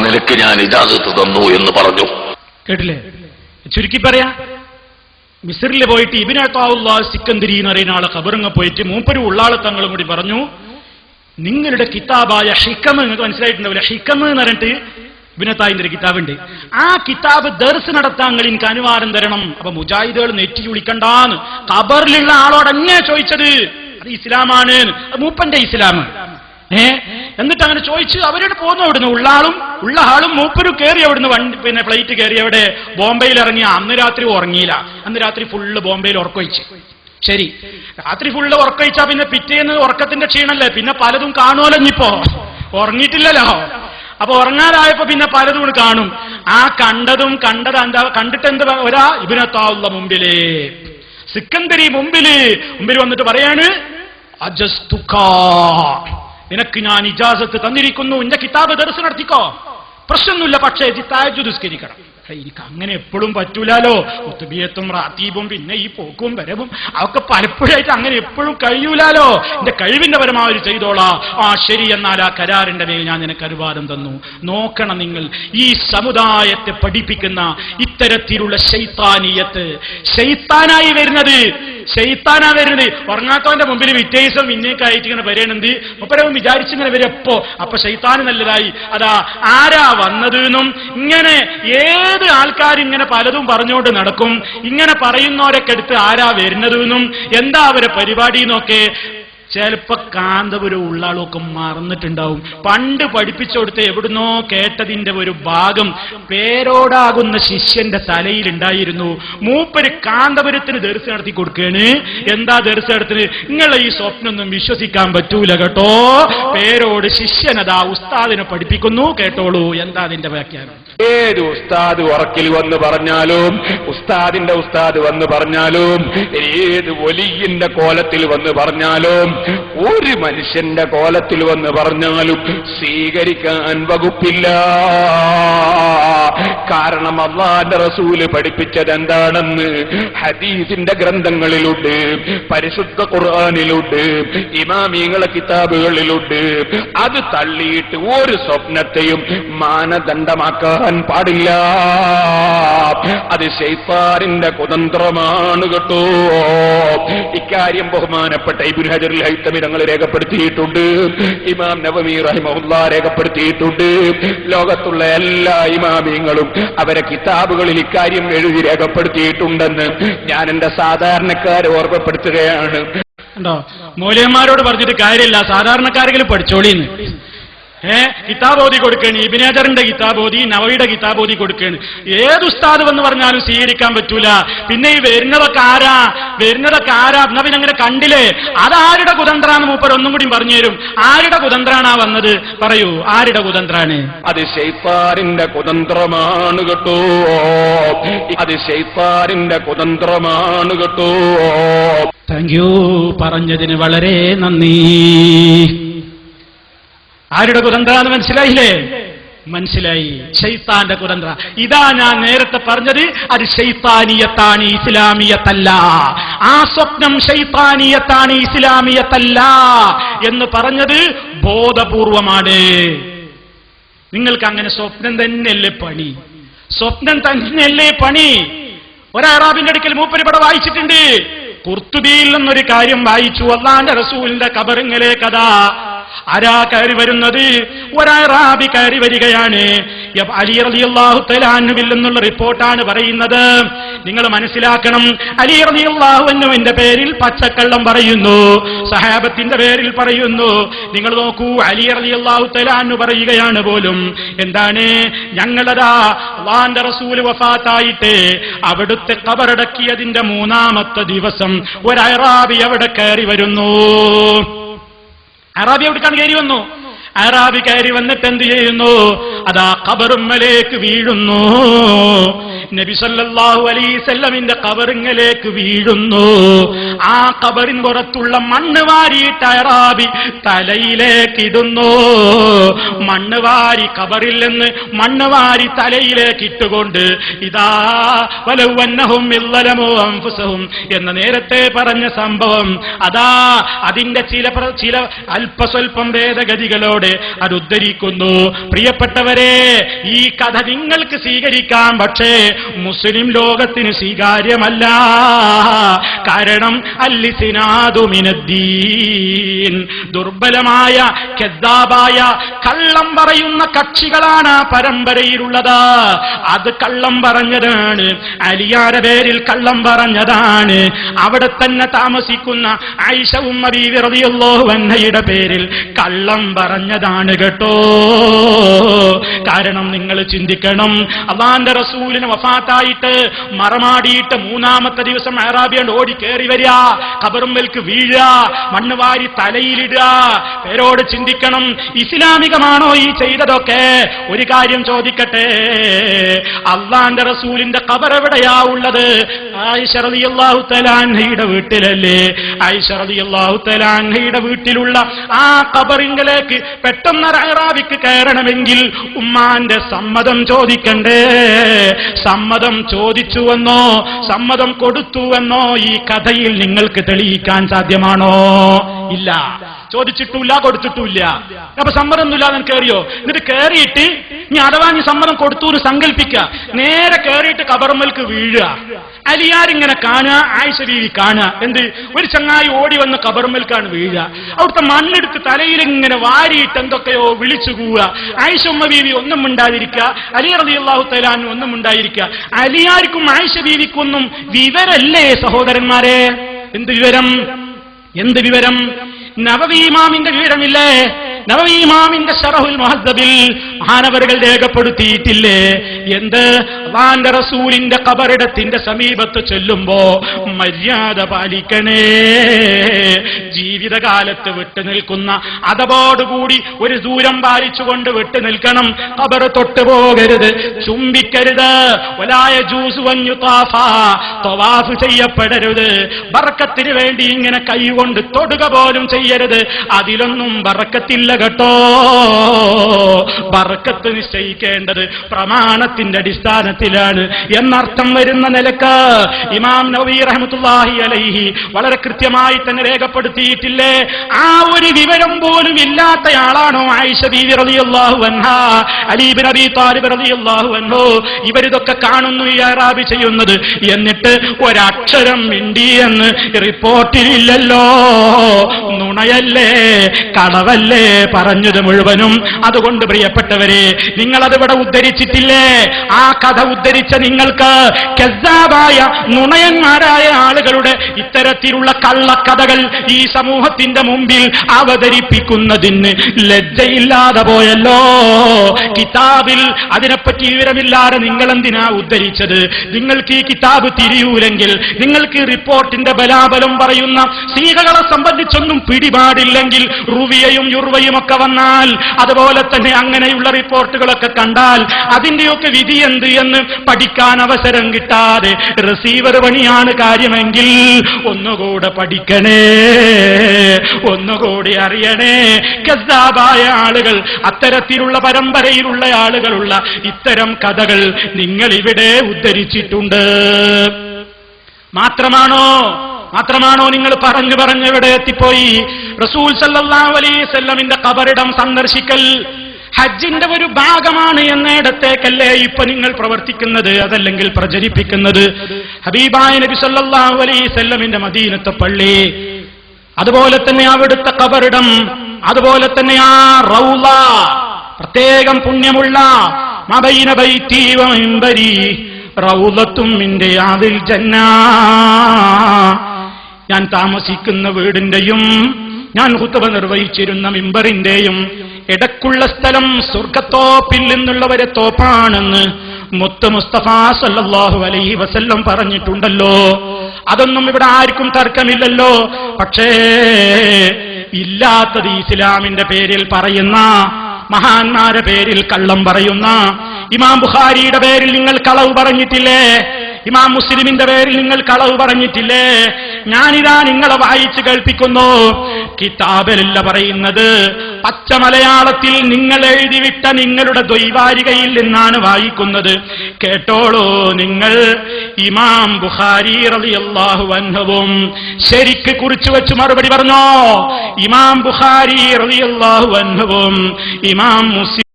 നിനക്ക് ഞാൻ ഇജാസത്ത് തന്നു എന്ന് പറഞ്ഞു. കേട്ടില്ലേ? ചുരുക്കി പറയാ, മിസ്രിൽ പോയിട്ട് ഇബ്നു അത്താഉല്ലാഹ് സിക്കന്ദരി എന്ന് പറയുന്ന ആളെ ഖബറിങ്ങ പോയിട്ട് മൂപ്പര് ഉള്ളാളെ തങ്ങളും കൂടി പറഞ്ഞു, നിങ്ങളുടെ കിതാബായ ഹിക്മ, നിങ്ങൾക്ക് മനസ്സിലായിട്ടുണ്ടാവില്ല, ഹിക്മ എന്ന് പറഞ്ഞിട്ട് ഇബ്നു അത്താഇന്റെ ഒരു കിതാബുണ്ട്. ആ കിതാബ് ദർസ് നടത്താൻ എനിക്ക് അനുവാദം തരണം. അപ്പൊ മുജാഹിദുകൾ നെറ്റി ചുളിക്കണ്ടാന്ന് ഖബറിലുള്ള ആളോട് എങ്ങനെ ചോദിച്ചത്? അത് ഇസ്ലാമാണ്, മൂപ്പന്റെ ഇസ്ലാം. എന്നിട്ട് അങ്ങനെ ചോദിച്ച് അവരോട് പോന്നു. അവിടുന്ന് ഉള്ള ആളും മൂപ്പരും കയറി അവിടുന്ന് പിന്നെ ഫ്ലൈറ്റ് കയറി അവിടെ ബോംബെയിൽ ഇറങ്ങി. അന്ന് രാത്രി ഉറങ്ങിയില്ല, അന്ന് രാത്രി ഫുള്ള് ബോംബെയിൽ ഉറക്കൊഴിച്ച്. ശരി, രാത്രി ഫുള്ള് ഉറക്കൊഴിച്ചാ പിന്നെ പിറ്റേന്ന് ഉറക്കത്തിന്റെ ക്ഷീണല്ലേ, പിന്നെ പലതും കാണുമല്ലോ. ഇനിയിപ്പോ ഉറങ്ങിയിട്ടില്ലല്ലോ, അപ്പൊ ഉറങ്ങാനായപ്പോ പിന്നെ പലതും കാണും. ആ കണ്ടിട്ട് എന്ത് ഇബ്നു അത്താഉല്ലാഹ് മുമ്പില്, സിക്കന്ദരി മുമ്പിൽ വന്നിട്ട് പറയാണ്, നിനക്ക് ഞാൻ ഇജാസത്ത് തന്നിരിക്കുന്നു, എന്റെ കിതാബ് ദർസ് നടത്തിക്കോ, പ്രശ്നമൊന്നുമില്ല, പക്ഷേ തഹജ്ജുദ് നിസ്കരിക്കണം. എനിക്ക് അങ്ങനെ എപ്പോഴും പറ്റൂലോ, ഉത്ബിയത്തും റാത്തീബും പിന്നെ ഈ പോക്കും വരവും അതൊക്കെ പലപ്പോഴായിട്ട് അങ്ങനെ എപ്പോഴും കഴിയൂലോ. എന്റെ കഴിവിന്റെ പരമാവധി ചെയ്തോളാ. ആ ശരി, എന്നാൽ ആ കരാറിന്റെ മേൽ ഞാൻ നിനക്ക് അനുവാദം തന്നു. നോക്കണം നിങ്ങൾ, ഈ സമുദായത്തെ പഠിപ്പിക്കുന്ന ഇത്തരത്തിലുള്ള ശൈത്താനിയത്ത്, ശൈത്താനായി വരുന്നത്, ഉറങ്ങാത്തവന്റെ മുമ്പിൽ വിറ്റേസം വിന്നേക്കായിട്ട് ഇങ്ങനെ വരേണ്ടത് ഒപ്പരവും വിചാരിച്ചിങ്ങനെ വരും. അപ്പൊ ശൈത്താന് നല്ലതായി, അതാ ആരാ വന്നത് എന്നും ഇങ്ങനെ ഏത് ആൾക്കാരിങ്ങനെ പലതും പറഞ്ഞുകൊണ്ട് നടക്കും. ഇങ്ങനെ പറയുന്നവരൊക്കെ എടുത്ത് ആരാ വരുന്നത് എന്നും എന്താ അവരെ പരിപാടി എന്നൊക്കെ ചിലപ്പോ കാന്തപുരം ഉള്ളാളൊക്കെ മറന്നിട്ടുണ്ടാവും. പണ്ട് പഠിപ്പിച്ചു കൊടുത്ത് എവിടുന്നോ കേട്ടതിന്റെ ഒരു ഭാഗം പേരോടാകുന്ന ശിഷ്യന്റെ തലയിലുണ്ടായിരുന്നു. മൂപ്പര് കാന്തപുരത്തിന് ദർസ് നടത്തി കൊടുക്കുകയാണ്. എന്താ ദർസ് നടത്തിന്? നിങ്ങളെ ഈ സ്വപ്നമൊന്നും വിശ്വസിക്കാൻ പറ്റൂല കേട്ടോ, പേരോട് ശിഷ്യനതാ ഉസ്താദിനെ പഠിപ്പിക്കുന്നു, കേട്ടോളൂ. എന്താ അതിന്റെ വ്യാഖ്യാനം? ഏത് ഉസ്താദ് ഉറക്കിൽ വന്ന് പറഞ്ഞാലും, ഉസ്താദിന്റെ ഉസ്താദ് വന്ന് പറഞ്ഞാലും, ഏത് വലിയന്റെ കോലത്തിൽ വന്ന് പറഞ്ഞാലും, ഒരു മനുഷ്യന്റെ കോലത്തിൽ വന്ന് പറഞ്ഞാലും സ്വീകരിക്കാൻ വകുപ്പില്ല. കാരണം അല്ലാഹുവിന്റെ റസൂല് പഠിപ്പിച്ചത് എന്താണെന്ന് ഹദീസിന്റെ ഗ്രന്ഥങ്ങളിലുണ്ട്, പരിശുദ്ധ ഖുർആനിലുണ്ട്, ഇമാമിങ്ങളെ കിതാബുകളിലുണ്ട്. അത് തള്ളിയിട്ട് ഒരു സ്വപ്നത്തെയും മാനദണ്ഡമാക്കാൻ പാടില്ല. അത് ശൈത്താനിന്റെ കുതന്ത്രമാണ് കേട്ടോ. ഇക്കാര്യം ബഹുമാനപ്പെട്ട ഇബ്നു ഹജറുൽ ഹൈതമി തങ്ങൾ രേഖപ്പെടുത്തിയിട്ടുണ്ട്, ഇമാം നവവി റഹിമഹുല്ലാഹ് രേഖപ്പെടുത്തിയിട്ടുണ്ട്. ലോകത്തുള്ള എല്ലാ ഇമാമിങ്ങളും അവരെ കിതാബുകളിൽ ഇക്കാര്യം എഴുതി രേഖപ്പെടുത്തിയിട്ടുണ്ടെന്ന് ഞാൻ എന്റെ സാധാരണക്കാരെ ഓർമ്മപ്പെടുത്തുകയാണ്. മൗലവിമാരോട് പറഞ്ഞിട്ട് കാര്യമില്ല, സാധാരണക്കാരെങ്കിലും പഠിച്ചോളിന്ന്. കിതാബ് ഓതി കൊടുക്കുകയാണ്, ഇബ്നു ഹജറിന്റെ കിതാബ് ഓതി, നവവിയുടെ കിതാബ് ഓതി കൊടുക്കുകയാണ്. ഏത് ഉസ്താദ് വന്ന് പറഞ്ഞാലും സ്വീകരിക്കാൻ പറ്റൂല. പിന്നെ ഈ വരുന്നതൊക്കെ ആരാ എന്നാ പിന്നെ അങ്ങനെ കണ്ടില്ലേ? അതാരുടെ കുതന്ത്രാന്ന് മൂപ്പർ ഒന്നും കൂടി പറഞ്ഞു തരും. ആരുടെ കുതന്ത്രാണാ വന്നത്? പറയൂ, ആരുടെ കുതന്ത്രാണ്? അത് ശൈത്താനിന്റെ കുതന്ത്രമാണ് കേട്ടോ. അത് ശൈത്താനിന്റെ കുതന്ത്രമാണ് കേട്ടോ. താങ്ക് യു, പറഞ്ഞതിന് വളരെ നന്ദി. ആരുടെ കുതന്ത്രാന്ന് മനസ്സിലായില്ലേ? മനസ്സിലായി, ശൈത്താന്റെ കുതന്ത്ര. ഇതാ ഞാൻ നേരത്തെ പറഞ്ഞത്, അത് ശൈത്താനിയത്താണ്, ഇസ്ലാമിയത്തല്ല. ആ സ്വപ്നം ശൈത്താനിയത്താണ്, ഇസ്ലാമിയത്തല്ല എന്ന് പറഞ്ഞത് ബോധപൂർവമാണ്. നിങ്ങൾക്ക് അങ്ങനെ സ്വപ്നം തന്നെയല്ലേ പണി, സ്വപ്നം തന്നെയല്ലേ പണി. ഒരറാബിന്റെ അടുക്കൽ മൂപ്പര് ഇവിടെ വായിച്ചിട്ടുണ്ട്, ഖുർത്തുബിയിൽ നിന്നൊരു കാര്യം വായിച്ചു. അല്ലാഹുവിന്റെ റസൂലിന്റെ ഖബറിങ്ങലെ കഥ. ആരാ കയറി വരുന്നത്? ഒരറാബി കയറി വരികയാണ്. അലി റളിയല്ലാഹു തആല അൻഹുവിൽ നിന്നുള്ള റിപ്പോർട്ടാണ് പറയുന്നത്. നിങ്ങൾ മനസ്സിലാക്കണം, അലി റളിയല്ലാഹു അൻഹുവിന്റെ പേരിൽ പച്ചക്കള്ളം പറയുന്നു, സഹാബത്തിന്റെ പേരിൽ പറയുന്നു. നിങ്ങൾ നോക്കൂ, അലി റളിയല്ലാഹു തആല അൻഹു പറയുകയാണ് പോലും, എന്താണ്? ഞങ്ങളതാ അല്ലാഹുവിന്റെ റസൂൽ വഫാത്തായിട്ട് അവിടുത്തെ ഖബറടക്കിയതിന്റെ 3-ാമത്തെ ദിവസം ഒരു അറാബി അവിടെ കയറി വരുന്നു. അറാബി എവിടേക്കാണ് കയറി വന്നു? അറാബി കയറി വന്നിട്ട് എന്ത് ചെയ്യുന്നു? അതാ ഖബറുമ്മലേക്ക് വീഴുന്നു. നബി സല്ലല്ലാഹു അലൈഹി വസല്ലമിന്റെ ഖബറിലേക്ക് വീഴുന്നു. ആ ഖബറിൻ പുറത്തുള്ള മണ്ണ് വാരിയിട്ട് അറാബി തലയിലേക്ക് ഇടുന്നു. മണ്ണ് വാരി ഖബറിൽ നിന്ന് മണ്ണ് വാരി തലയിലേക്ക് ഇട്ടുകൊണ്ട് ഇതാ വലൗ അന്നഹും ഇല്ലലമു അൻഫുസഹും എന്ന നേരത്തെ പറഞ്ഞ സംഭവം അതാ അതിന്റെ ചില അല്പസ്വല്പം ഭേദഗതികളോടെ അത് ഉദ്ധരിക്കുന്നു. പ്രിയപ്പെട്ടവരെ, ഈ കഥ നിങ്ങൾക്ക് സ്വീകരിക്കാം, പക്ഷേ മുസ്ലിം ലോകത്തിന് സ്വീകാര്യമല്ല. കാരണം അല്ലിസിനാദു മിനദ്ദീൻ, ദുർബലമായ കദ്ദാബായ കള്ളം പറയുന്ന കക്ഷികളാണ് ആ പരമ്പരയിലുള്ളത്. അത് കള്ളം പറഞ്ഞതാണ്, അലിയാരുടെ പേരിൽ കള്ളം പറഞ്ഞതാണ്. അവിടെ തന്നെ താമസിക്കുന്ന ആയിഷ ഉമ്മ ബീവി റളിയല്ലാഹു അൻഹയുടെ പേരിൽ കള്ളം പറഞ്ഞതാണ് കേട്ടോ. കാരണം നിങ്ങൾ ചിന്തിക്കണം, അല്ലാഹുവിന്റെ റസൂലിനെ വഫാത്തായിട്ട് മറമാടിയിട്ട് മൂന്നാമത്തെ ദിവസം അറാബിയാണ്ട് ഓടി കയറി വരിക, ഖബറുമ്മൽക്ക് വീഴുക, മണ്ണ് വാരി തലയിലിടുക. പേരോട് ചിന്തിക്കണം, ഇസ്ലാമികമാണോ ഈ ചെയ്തതൊക്കെ? ഒരു കാര്യം ചോദിക്കട്ടെ, അല്ലാഹുവിന്റെ റസൂലിന്റെ ഖബർ എവിടെയാ ഉള്ളത്? ആയിഷ റളിയല്ലാഹു തആല അൻഹയുടെ വീട്ടിലല്ലേ? ആയിഷ റളിയല്ലാഹു തആല അൻഹയുടെ വീട്ടിലുള്ള ആ ഖബറിലേക്ക് പെട്ടെന്ന് അറാബിക്ക് കയറണമെങ്കിൽ ഉമ്മാന്റെ സമ്മതം ചോദിക്കണ്ടേ? സമ്മതം ചോദിച്ചുവെന്നോ സമ്മതം കൊടുത്തുവെന്നോ ഈ കഥയിൽ നിങ്ങൾക്ക് തെളിയിക്കാൻ സാധ്യമാണോ? ഇല്ല. ചോദിച്ചിട്ടില്ല, കൊടുത്തിട്ടില്ല. അപ്പൊ സമ്മതമൊന്നുമില്ലാതെ കയറിയോ? എന്നിട്ട് കയറിയിട്ട് ഇനി അഥവാ നീ സമ്മതം കൊടുത്തു എന്ന് സങ്കല്പിക്കുക, നേരെ കയറിയിട്ട് ഖബറുമ്മൽക്ക് വീഴുക. അലിയാരിങ്ങനെ കാണുക, ആയിഷ ബീവി കാണുക. എന്ത്? ഒരു ചങ്ങായി ഓടി വന്ന് ഖബറുമ്മൽക്കാണ് വീഴുക. അവിടുത്തെ മണ്ണെടുത്ത് തലയിൽ ഇങ്ങനെ വാരിയിട്ട് എന്തൊക്കെയോ വിളിച്ചു പോവുക. ആയിഷ ഉമ്മ ബീവി ഒന്നും ഉണ്ടായിരിക്കുക, അലി റളിയല്ലാഹു തആല അൻഹു ഒന്നും ഉണ്ടായിരിക്കുക. അലിയാർക്കും ആയിഷ ബീവിക്കൊന്നും വിവരല്ലേ സഹോദരന്മാരെ? എന്ത് വിവരം? എന്ത് വിവരം? നവവി ഇമാമിന്റെ വിവരമില്ലേ? നവവി ഇമാമിന്റെ ശറഹുൽ മുഹദ്ദബിൽ മഹാനവറുകൾ രേഖപ്പെടുത്തിയിട്ടില്ലേ? എന്ത്? അല്ലാഹുവിന്റെ റസൂലിന്റെ ഖബറിടത്തിന്റെ സമീപത്ത് ചെല്ലുമ്പോ മര്യാദ പാലിക്കണേ. ജീവിതകാലത്ത് വിട്ടു നിൽക്കുന്ന അതപോടുകൂടി ഒരു ദൂരം പാലിച്ചുകൊണ്ട് വിട്ടു നിൽക്കണം. ഖബർ തൊട്ടുപോകരുത്, ചുംബിക്കരുത്. വലായ ജൂസു വഞ്ഞുതാഫ, തവാഫ് ചെയ്യപ്പെടരുത്. ബർക്കത്തിന് വേണ്ടി ഇങ്ങനെ കൈകൊണ്ട് തൊടുക പോലും ചെയ്യരുത്. അതിലൊന്നും ബർക്കത്തില്ല കേട്ടോ. ബർക്കത്ത് നിശ്ചയിക്കേണ്ടത് പ്രമാണത്തിന്റെ അടിസ്ഥാനത്തിലാണ് എന്നർത്ഥം വരുന്ന നിലക്ക് ഇമാം നവവി റഹ്മത്തുള്ളാഹി അലൈഹി വളരെ കൃത്യമായി തന്നെ രേഖപ്പെടുത്തിയിട്ടില്ലേ? ആ ഒരു വിവരം പോലും ഇല്ലാത്തയാളാണോ ആയിഷ ബീവി റളിയല്ലാഹു അൻഹാ, അലി ഇബ്നു അബീ ത്വാലിബ് റളിയല്ലാഹു അൻഹു? ഇവരിതൊക്കെ കാണുന്നു ഈ അറാബി ചെയ്യുന്നത്, എന്നിട്ട് ഒരക്ഷരം മിണ്ടി എന്ന് റിപ്പോർട്ടിലില്ലല്ലോ. നുണയല്ലേ, കളവല്ലേ പറഞ്ഞത് മുഴുവനും? അതുകൊണ്ട് പ്രിയപ്പെട്ടവരെ, നിങ്ങളതിവിടെ ഉദ്ധരിച്ചിട്ടില്ലേ? ആ കഥ ഉദ്ധരിച്ച നിങ്ങൾക്ക് കസ്സാബായ നുണയന്മാരായ ആളുകളുടെ ഇത്തരത്തിലുള്ള കള്ളക്കഥകൾ ഈ സമൂഹത്തിന്റെ മുമ്പിൽ അവതരിപ്പിക്കുന്നതിന് ലജ്ജയില്ലാതെ പോയല്ലോ. കിതാബിൽ അതിനെപ്പറ്റി വിവരമില്ലാതെ നിങ്ങൾ എന്തിനാ ഉദ്ധരിച്ചത്? നിങ്ങൾക്ക് ഈ കിതാബ് തിരിയൂലെങ്കിൽ, നിങ്ങൾക്ക് റിപ്പോർട്ടിന്റെ ബലാബലം പറയുന്ന സീഹകളെ സംബന്ധിച്ചൊന്നും പിടിപാടില്ലെങ്കിൽ, റുവിയയും യുർവയും ഒക്കെ വന്നാൽ, അതുപോലെ തന്നെ അങ്ങനെയുള്ള റിപ്പോർട്ടുകളൊക്കെ കണ്ടാൽ അതിന്റെയൊക്കെ വിധി എന്ത് എന്ന് പഠിക്കാൻ അവസരം കിട്ടാതെ റിസീവർ പണിയാണ് കാര്യമെങ്കിൽ ഒന്നുകൂടെ പഠിക്കണേ, ഒന്നുകൂടി അറിയണേ. കസ്സാബായ ആളുകൾ, അത്തരത്തിലുള്ള പരമ്പരയിലുള്ള ആളുകളുള്ള ഇത്തരം കഥകൾ നിങ്ങൾ ഇവിടെ ഉദ്ധരിച്ചിട്ടുണ്ട്. മാത്രമാണോ നിങ്ങൾ പറഞ്ഞു ഇവിടെ എത്തിപ്പോയി? റസൂൽ സല്ലല്ലാഹു അലൈഹി വസല്ലമിന്റെ ഖബറിടം സന്ദർശിക്കൽ ഹജ്ജിന്റെ ഒരു ഭാഗമാണ് എന്നിടത്തേക്കല്ലേ ഇപ്പൊ നിങ്ങൾ പ്രവർത്തിക്കുന്നത്, അതല്ലെങ്കിൽ പ്രചരിപ്പിക്കുന്നത്? ഹബീബായ നബി സല്ലല്ലാഹു അലൈഹി വസല്ലമിന്റെ മദീനത്തെ പള്ളി, അതുപോലെ തന്നെ അവിടുത്തെ ഖബറിടം, അതുപോലെ തന്നെ ആ റൗള, പ്രത്യേകം പുണ്യമുള്ള മബൈന ബൈതി വ മിൻബരി റൗളത്തും മിൻ റിയാദിൽ ജന്ന, ഞാൻ താമസിക്കുന്ന വീടിന്റെയും ഞാൻ ഖുത്ബ നിർവഹിച്ചിരുന്ന മിമ്പറിന്റെയും ഇടക്കുള്ള സ്ഥലം സ്വർഗത്തോപ്പിൽ നിന്നുള്ള ഒരു തോപ്പാണെന്ന് മുത്ത് മുസ്തഫ സല്ലല്ലാഹു അലൈഹി വസല്ലം പറഞ്ഞിട്ടുണ്ടല്ലോ. അതൊന്നും ഇവിടെ ആർക്കും തർക്കമില്ലല്ലോ. പക്ഷേ ഇല്ലാത്തത് ഇസ്ലാമിന്റെ പേരിൽ പറയുന്ന മഹാന്മാരുടെ പേരിൽ കള്ളം പറയുന്ന, ഇമാം ബുഖാരിയുടെ പേരിൽ നിങ്ങൾ കളവ് പറഞ്ഞിട്ടില്ലേ? ഇമാം മുസ്ലിമിന്റെ പേരിൽ നിങ്ങൾ കളവ് പറഞ്ഞിട്ടില്ലേ? ഞാനിതാ നിങ്ങളെ വായിച്ചു കേൾപ്പിക്കുന്നു. കിതാബിലല്ല പറയുന്നത്, പച്ച മലയാളത്തിൽ നിങ്ങൾ എഴുതിവിട്ട നിങ്ങളുടെ ദ്വൈവാരികയിൽ നിന്നാണ് വായിക്കുന്നത്. കേട്ടോളൂ നിങ്ങൾ. ഇമാം ബുഖാരി റളിയല്ലാഹു അൻഹുവും ശരിക്ക് കുറിച്ചു വെച്ച് മറുപടി പറഞ്ഞോ. ഇമാം ബുഖാരി റളിയല്ലാഹു അൻഹുവും ഇമാം മുസ്ലിം